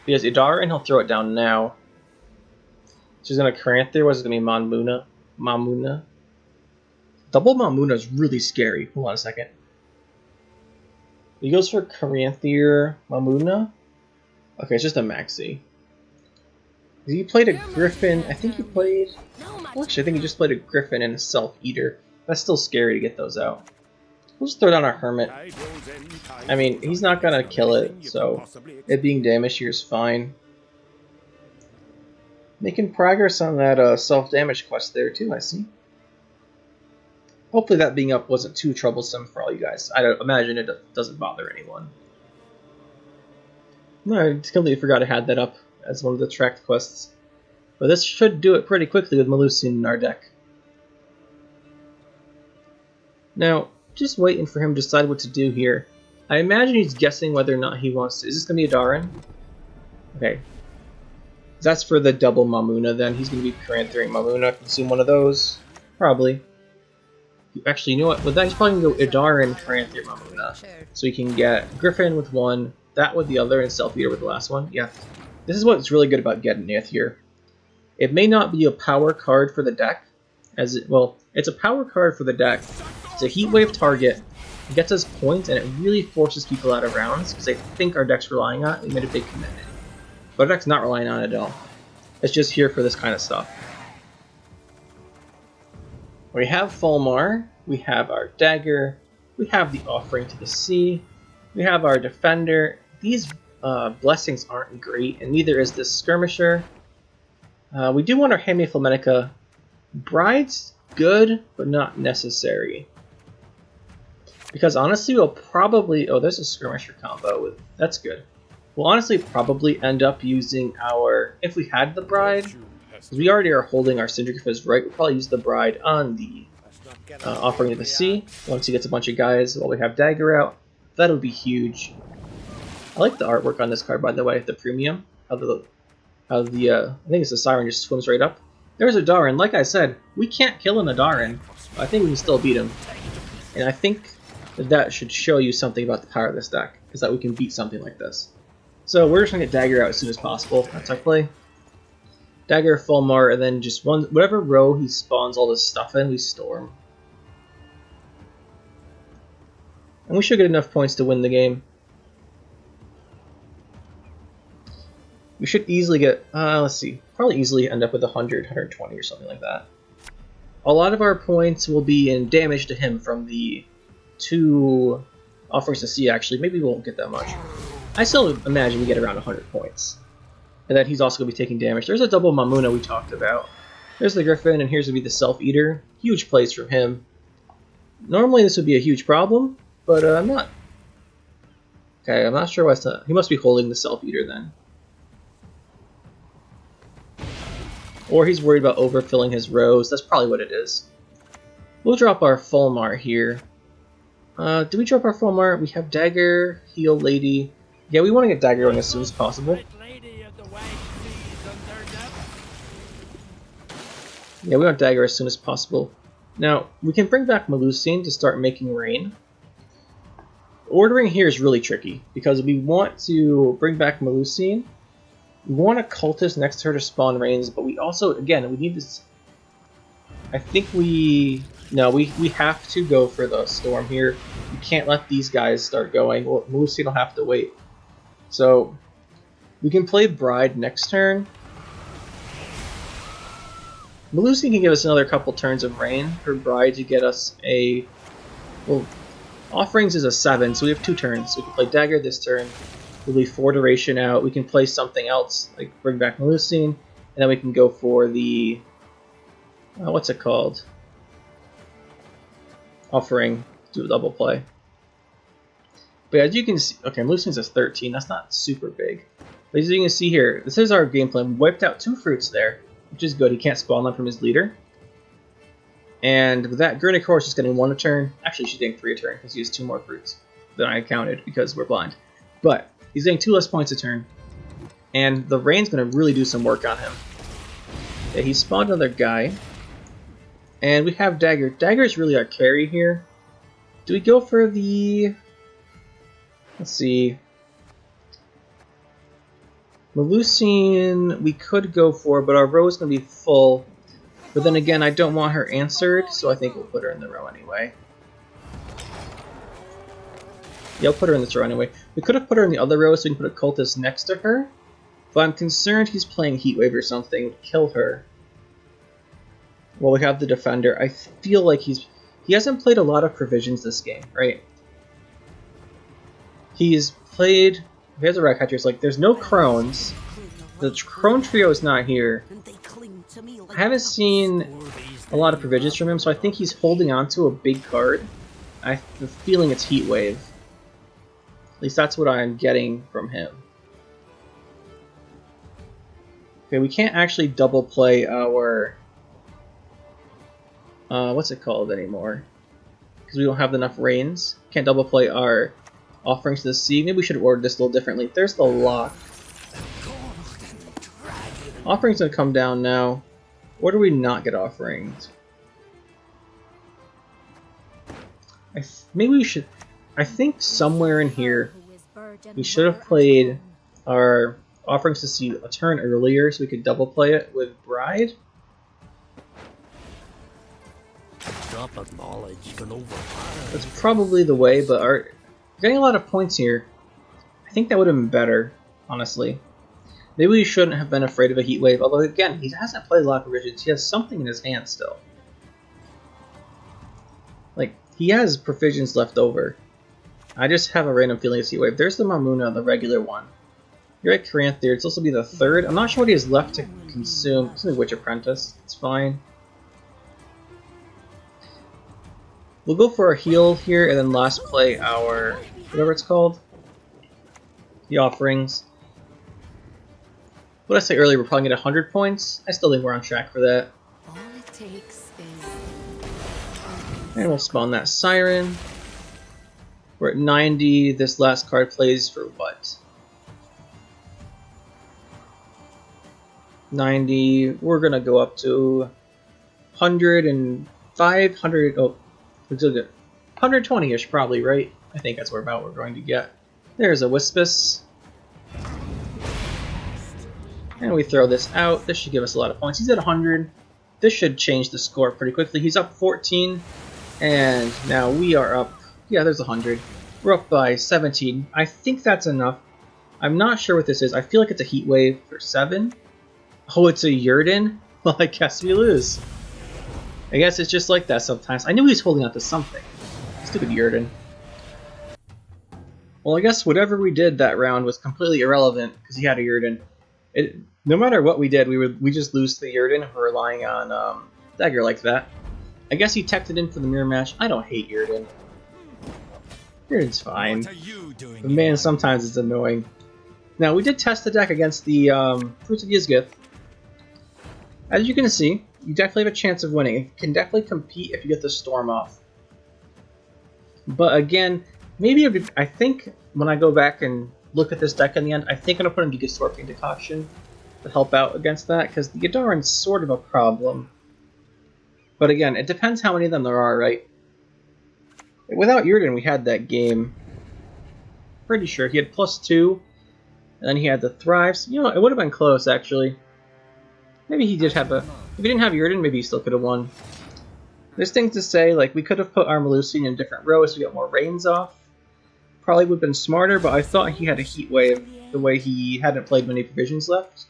If he has Idar and he'll throw it down now. She's going to Karanther, what's it going to be? Mamuna. Double Mamuna is really scary. Hold on a second. He goes for Karanther, Mamuna. Okay, it's just a Maxii. He played a Griffin. I think he played... Well, actually, I think he just played a Griffin and a Self-Eater. That's still scary to get those out. We'll just throw down our Hermit. I mean, he's not going to kill it, so it being damaged here is fine. Making progress on that self-damage quest there too, I see. Hopefully that being up wasn't too troublesome for all you guys. I don't imagine it doesn't bother anyone. No, I completely forgot I had that up as one of the tracked quests. But this should do it pretty quickly with Melusine in our deck. Now, just waiting for him to decide what to do here. I imagine he's guessing whether or not he wants to... Is this going to be a Darin? Okay. That's for the double Mamuna then. He's going to be Karanthering Mamuna. Consume one of those. Probably. Actually, you know what? With that, he's probably going to go Idar and Paranthropomona. So you can get Griffin with one, that with the other, and Self-Eater with the last one. Yeah. This is what's really good about Gedyneith here. It may not be a power card for the deck, well, it's a power card for the deck. It's a Heatwave target. It gets us points, and it really forces people out of rounds, because I think our deck's relying on it. We made a big commitment. But our deck's not relying on it at all. It's just here for this kind of stuff. We have Fulmar, we have our Dagger, we have the Offering to the Sea, we have our Defender. These blessings aren't great, and neither is this Skirmisher. We do want our Hemi Flamentica. Bride's good, but not necessary. Because honestly, we'll probably... Oh, there's a Skirmisher combo. That's good. We'll honestly probably end up using our... If we had the Bride, because we already are holding our Syndicate Rite, we'll probably use the Bride on the Offering to the Sea. Once he gets a bunch of guys while we have Dagger out. That'll be huge. I like the artwork on this card, by the way, the premium. How the I think it's the Siren just swims right up. There's a Dagur, and like I said, we can't kill an Dagur. I think we can still beat him. And I think that should show you something about the power of this deck, is that we can beat something like this. So we're just going to get Dagger out as soon as possible. That's our play. Dagger, Fulmar, and then just whatever row he spawns all this stuff in, we storm. And we should get enough points to win the game. We should easily get, let's see, probably easily end up with 100, 120 or something like that. A lot of our points will be in damage to him from the 2 Offerings to Sea, actually. Maybe we won't get that much. I still imagine we get around 100 points. And then he's also going to be taking damage. There's a double Mamuna we talked about. There's the Griffin, and here's going to be the Self-Eater. Huge plays from him. Normally this would be a huge problem, but I'm not. Okay, I'm not sure why it's not. He must be holding the Self-Eater then. Or he's worried about overfilling his rows. That's probably what it is. We'll drop our Fulmar here. Do we drop our Fulmar? We have Dagger, Heal Lady. Yeah, we want to get Dagger going as soon as possible. Yeah, we want Dagger as soon as possible. Now, we can bring back Melusine to start making rain. Ordering here is really tricky, because we want to bring back Melusine. We want a Cultist next to her to spawn rains, but we also, again, we need this... I think we... No, we have to go for the Storm here. We can't let these guys start going. Well, Melusine will have to wait. So, we can play Bride next turn. Melusine can give us another couple turns of rain for Bride to get us a... Well, Offerings is a 7, so we have 2 turns. We can play Dagger this turn. We'll leave 4 duration out. We can play something else, like bring back Melusine, and then we can go for the... what's it called? Offering. Do a double play. But as you can see... Okay, Melusine's a 13. That's not super big. But as you can see here, this is our game plan. We wiped out 2 fruits there, which is good. He can't spawn them from his leader. And with that, Gurnik Horse is getting 1 a turn. Actually, she's getting 3 a turn, because he has 2 more fruits than I counted, because we're blind. But he's getting 2 less points a turn. And the rain's going to really do some work on him. Yeah, he spawned another guy. And we have Dagger. Dagger is really our carry here. Do we go for the... Let's see. Melusine we could go for, but our row is going to be full. But then again, I don't want her answered, so I think we'll put her in the row anyway. Yeah, I'll put her in this row anyway. We could have put her in the other row so we can put a Cultist next to her. But I'm concerned he's playing Heatwave or something would kill her. Well, we have the Defender. I feel like he hasn't played a lot of provisions this game, right? He's played... He has a Ratcatcher. It's like, there's no Crones. The Crone Trio is not here. I haven't seen a lot of provisions from him, so I think he's holding on to a big card. I have a feeling it's Heatwave. At least that's what I'm getting from him. Okay, we can't actually double play our... what's it called anymore? Because we don't have enough rains. Can't double play our Offerings to the Sea. Maybe we should have ordered this a little differently. There's the lock. Offerings gonna come down now. Or do we not get Offerings? Maybe we should... I think somewhere in here we should have played our Offerings to See a turn earlier so we could double play it with Bride. Drop of knowledge can overpower. That's probably the way, but getting a lot of points here, I think that would have been better, honestly. Maybe we shouldn't have been afraid of a Heatwave, although again, he hasn't played a lot of provisions. He has something in his hand still. Like, he has provisions left over. I just have a random feeling it's Heatwave. There's the Mamuna, the regular one. You're right, Caranthier. It's also be the third. I'm not sure what he has left to consume. It's the Witch Apprentice. It's fine. We'll go for a heal here, and then last play our... whatever it's called. The Offerings. What did I say earlier? We're probably going to get 100 points. I still think we're on track for that. All it takes is... And we'll spawn that Siren. We're at 90. This last card plays for what? 90. We're going to go up to 105, 100. Oh, it's good. 120-ish probably, right? I think that's where about we're going to get. There's a Wispus. And we throw this out. This should give us a lot of points. He's at 100. This should change the score pretty quickly. He's up 14. And now we are up. Yeah, there's 100. We're up by 17. I think that's enough. I'm not sure what this is. I feel like it's a Heatwave for 7. Oh, it's a Yrden? Well, I guess we lose. I guess it's just like that sometimes. I knew he was holding out to something. Stupid Yrden. Well, I guess whatever we did that round was completely irrelevant because he had a Yrden. No matter what we did, we just lose to the Yrden if we're relying on Dagger like that. I guess he teched it in for the mirror match. I don't hate Yrden. Yrden's fine. But man, sometimes it's annoying. Now, we did test the deck against the Fruits of Ysgith. As you can see, you definitely have a chance of winning. You can definitely compete if you get the Storm off. But again, maybe I think when I go back and look at this deck in the end, I think I'm going to put in the Scorpion Decoction to help out against that, because the Gedyneith's sort of a problem. But again, it depends how many of them there are, right? Without Yrden, we had that game. Pretty sure. He had +2, and then he had the Thrives. You know, it would have been close, actually. Maybe he did have a... If he didn't have Yrden, maybe he still could have won. There's things to say, like, we could have put our Melusine in different rows to get more Reigns off. Probably would have been smarter, but I thought he had a Heatwave the way he hadn't played many provisions left.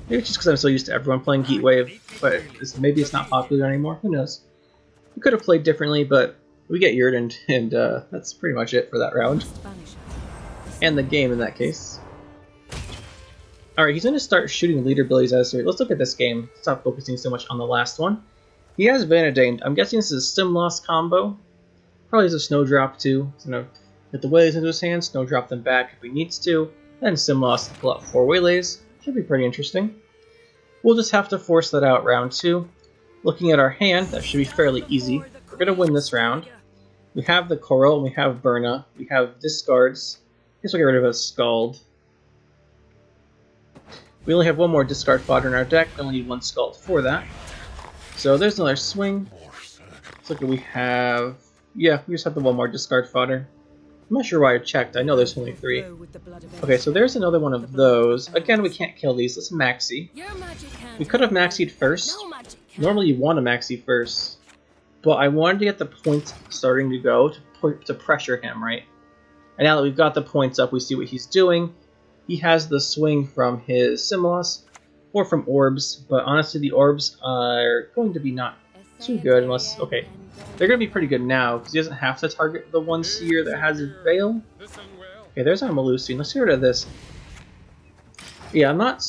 Maybe it's just because I'm so used to everyone playing Heatwave, but maybe it's not popular anymore. Who knows? We could have played differently, but we get Yrden, and that's pretty much it for that round. And the game in that case. Alright, he's going to start shooting leader abilities as Let's look at this game. Stop focusing so much on the last one. He has Vanadain. I'm guessing this is a Stim Loss combo. Probably has a Snowdrop too. He's going to get the Waylays into his hand, Snowdrop them back if he needs to, then Stim Loss to pull out 4 Waylays. Should be pretty interesting. We'll just have to force that out round 2. Looking at our hand, that should be fairly easy. We're going to win this round. We have the Coral, and we have Burna. We have discards. I guess we'll get rid of a Scald. We only have one more discard fodder in our deck. We only need 1 Scald for that. So there's another swing. Let's look at we have... Yeah, we just have the 1 more discard fodder. I'm not sure why I checked. I know there's only 3. Okay, so there's another one of those. Again, we can't kill these. Let's Maxii. We could have Maxied first. Normally you want to Maxii first. But I wanted to get the points starting to go to pressure him, right? And now that we've got the points up, we see what he's doing. He has the swing from his Simlos or from Orbs, but honestly the Orbs are going to be not too good unless... Okay, they're going to be pretty good now because he doesn't have to target the one seer that has his Veil. Okay, there's our Melusine. Let's get rid of this. Yeah, I'm not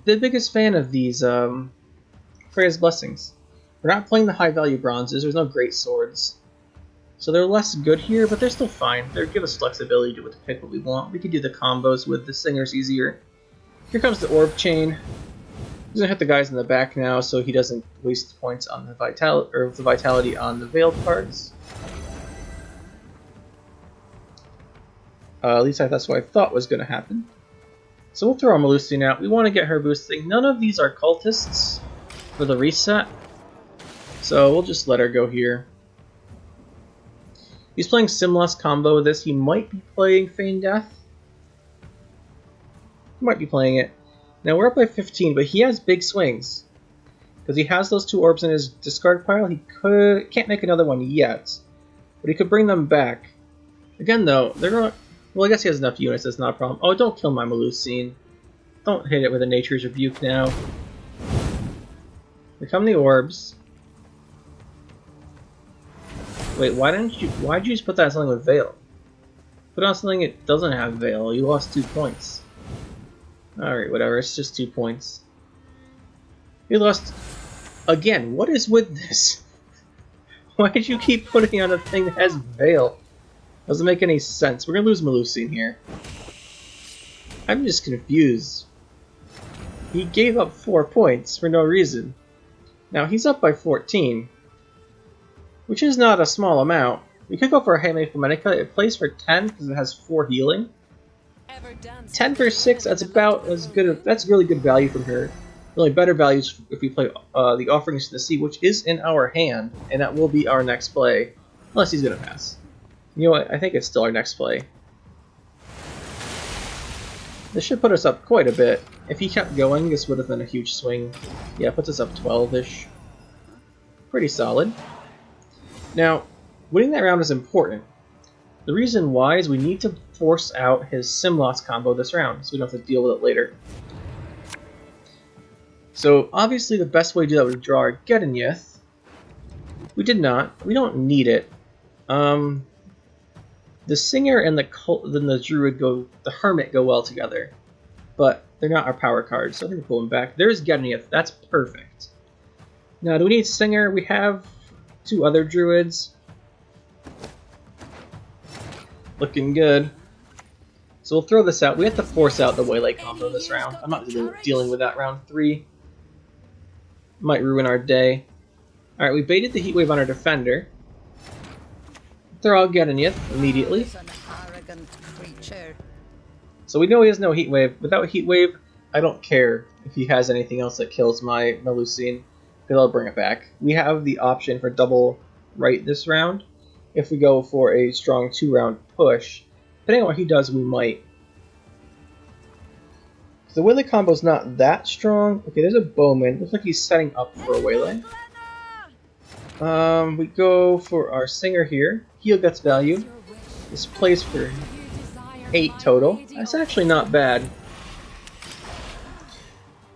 the biggest fan of these Freya's Blessings. We're not playing the high value bronzes. There's no great swords. So they're less good here, but they're still fine. They give us flexibility to pick what we want. We can do the combos with the singers easier. Here comes the Orb Chain. He's gonna hit the guys in the back now, so he doesn't waste points on the vitality on the Veiled cards. At least that's what I thought was gonna happen. So we'll throw our Melusine out. We want to get her boosting. None of these are cultists for the reset, so we'll just let her go here. He's playing Simloss combo with this. He might be playing Feign Death. He might be playing it. Now we're up by 15, but he has big swings. Because he has those 2 orbs in his discard pile, he can't make another one yet. But he could bring them back. Again though, they're going. Well, I guess he has enough units, that's not a problem. Oh, don't kill my Melusine. Don't hit it with a Nature's Rebuke now. Here come the orbs. Wait, why'd you just put that on something with Veil? Put on something that doesn't have Veil, you lost 2 points. Alright, whatever, it's just 2 points. You lost... Again, what is with this? Why did you keep putting on a thing that has Veil? Doesn't make any sense. We're gonna lose Melusine here. I'm just confused. He gave up 4 points for no reason. Now he's up by 14, which is not a small amount. We could go for a Heatwave for Medica. It plays for 10 because it has 4 healing. 10 for 6, that's about as good. That's really good value from her. Really better values if we play the Offerings to the Sea, which is in our hand, and that will be our next play, unless he's gonna pass. You know what? I think it's still our next play. This should put us up quite a bit. If he kept going, this would have been a huge swing. Yeah, it puts us up 12-ish. Pretty solid. Now, winning that round is important. The reason why is we need to force out his Simloss combo this round, so we don't have to deal with it later. So, obviously the best way to do that would draw our Gedyneith. We did not. We don't need it. The Singer and the Druid the Hermit go well together, but they're not our power cards, so I think we'll pull them back. There's Gedyneith, that's perfect. Now, do we need Singer? We have 2 other Druids. Looking good. So we'll throw this out. We have to force out the Waylay combo this round. I'm not dealing with that round 3. Might ruin our day. Alright, we baited the Heatwave on our Defender. Throw out Gedyneith immediately. So we know he has no Heatwave. Without Heatwave, I don't care if he has anything else that kills my Melusine, because I'll bring it back. We have the option for double Rite this round. If we go for a strong 2-round push, depending on what he does, we might. The Waylay combo's not that strong. Okay, there's a Bowman. Looks like he's setting up for a Waylay. We go for our Singer here. Heal gets value. This plays for 8 total. That's actually not bad.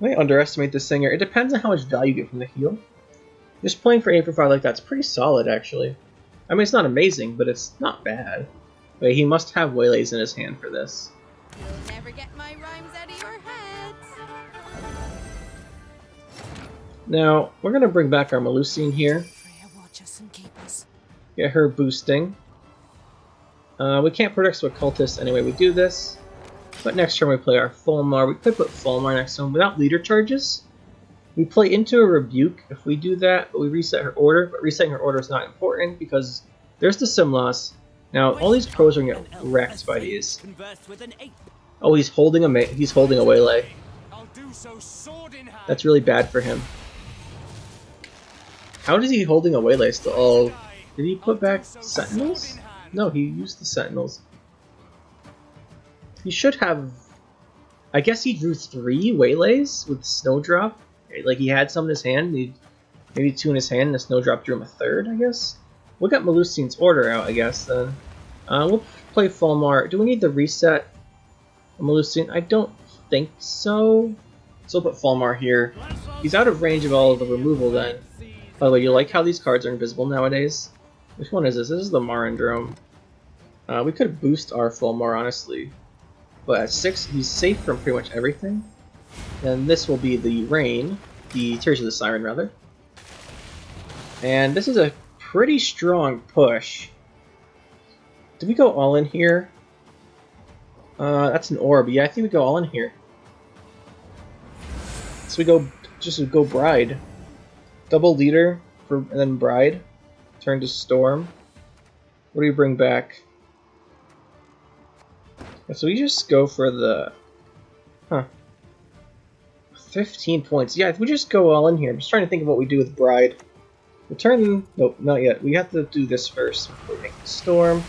I might underestimate the Singer. It depends on how much value you get from the heal. Just playing for 8 for 5 like that's pretty solid, actually. I mean, it's not amazing, but it's not bad. Wait, he must have Waylays in his hand for this. You'll never get my rhymes out of your heads. Now, we're going to bring back our Melusine here. Get her boosting. We can't protect with Cultist anyway we do this. But next turn we play our Fulmar. We could put Fulmar next to him without leader charges. We play into a Rebuke if we do that, but we reset her order. But resetting her order is not important because there's the Simloss. Now all these pros are gonna get wrecked by these. Oh, he's holding a Waylay. That's really bad for him. How is he holding a Waylay still? Oh, did he put back Sentinels? No, he used the Sentinels. He should have... I guess he drew 3 Waylays with Snowdrop. Like, he had some in his hand, maybe 2 in his hand, and the Snowdrop drew him a 3rd, I guess? We'll get Melusine's order out, I guess, then. We'll play Fulmar. Do we need the reset of Melusine? I don't think so. So we'll put Fulmar here. He's out of range of all of the removal, then. By the way, you like how these cards are invisible nowadays? Which one is this? This is the Marindrome. We could boost our Fulmar, honestly. But at 6, he's safe from pretty much everything. And this will be the Rain. The Tears of the Siren, rather. And this is a pretty strong push. Did we go all in here? That's an orb. Yeah, I think we go all in here. So we go Bride. Double leader, and then Bride. Turn to Storm. What do we bring back? Yeah, so we just go for the... 15 points. Yeah, we just go all in here. I'm just trying to think of what we do with Bride. Return. Nope, not yet. We have to do this first before we make the storm.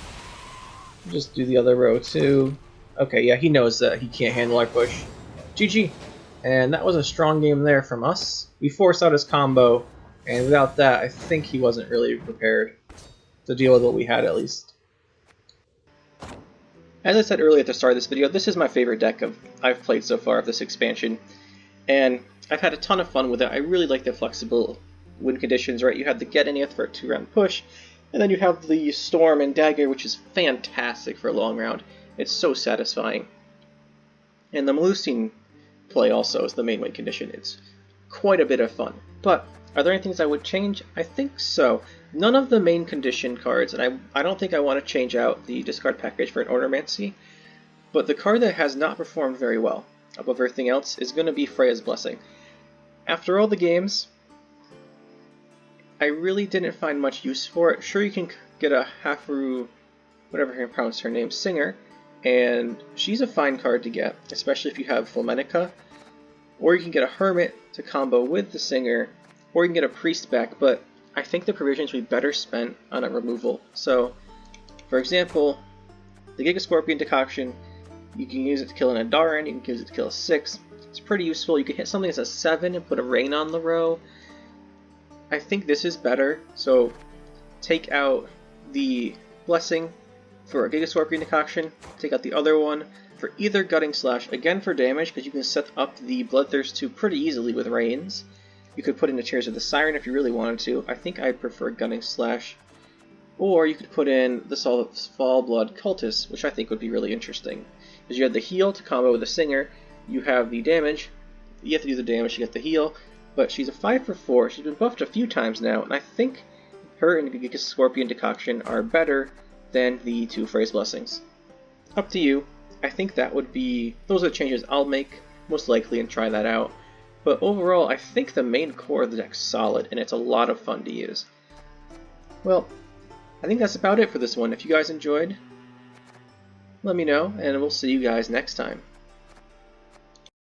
Just do the other row too. Okay, yeah, he knows that he can't handle our push. GG. And that was a strong game there from us. We forced out his combo, and without that, I think he wasn't really prepared to deal with what we had at least. As I said earlier at the start of this video, this is my favorite deck I've played so far of this expansion, and I've had a ton of fun with it. I really like the flexible win conditions, right? You have the Gedyneith for a 2-round push, and then you have the Storm and Dagger, which is fantastic for a long round. It's so satisfying. And the Melusine play also is the main win condition. It's quite a bit of fun. But are there any things I would change? I think so. None of the main condition cards, and I don't think I want to change out the discard package for an Oneiromancy, but the card that has not performed very well above everything else is going to be Freya's Blessing. After all the games, I really didn't find much use for it. Sure, you can get a Hafu, whatever you can pronounce her name, Singer, and she's a fine card to get, especially if you have Fulmenica. Or you can get a Hermit to combo with the Singer, or you can get a Priest back, but I think the provisions would be better spent on a removal. So, for example, the Giga Scorpion Decoction, you can use it to kill an Adaran, you can use it to kill a 6. It's pretty useful. You can hit something that's a 7 and put a Rain on the row. I think this is better, so take out the Blessing for a Giga Scorpion Decoction, take out the other one for either Gutting Slash, again for damage, because you can set up the Bloodthirst 2 pretty easily with Rains. You could put in the Tears of the Siren if you really wanted to. I think I prefer Gutting Slash. Or you could put in the Fall Blood Cultist, which I think would be really interesting. Because you have the heal to combo with the Singer, you have the damage, you have to do the damage to get the heal, but she's a 5 for 4, she's been buffed a few times now, and I think her and Giga Scorpion Decoction are better than the 2 Freya's Blessings. Up to you. I think that would be, those are the changes I'll make, most likely, and try that out. But overall, I think the main core of the deck's solid, and it's a lot of fun to use. Well, I think that's about it for this one. If you guys enjoyed, let me know, and we'll see you guys next time.